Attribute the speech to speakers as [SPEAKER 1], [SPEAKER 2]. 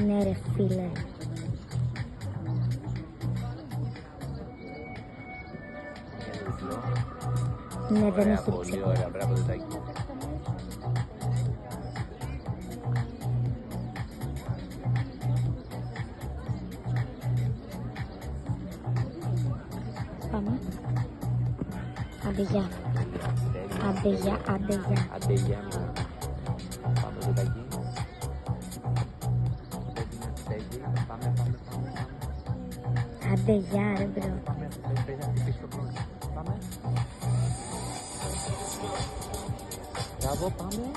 [SPEAKER 1] Ναι ρε φίλε. Ναι, δεν έχει
[SPEAKER 2] Πολύ
[SPEAKER 1] ψυχή.
[SPEAKER 2] ωραία, μπράβο Δετάκη.
[SPEAKER 1] Πάμε. Άντε γεια. Άντε γεια, άντε γεια.
[SPEAKER 2] Άντε γεια μου. Πάμε Δετάκη. Πάμε.
[SPEAKER 1] Άντε γεια ρε μπρο.
[SPEAKER 2] Πάμε. Μπράβο, πάμε.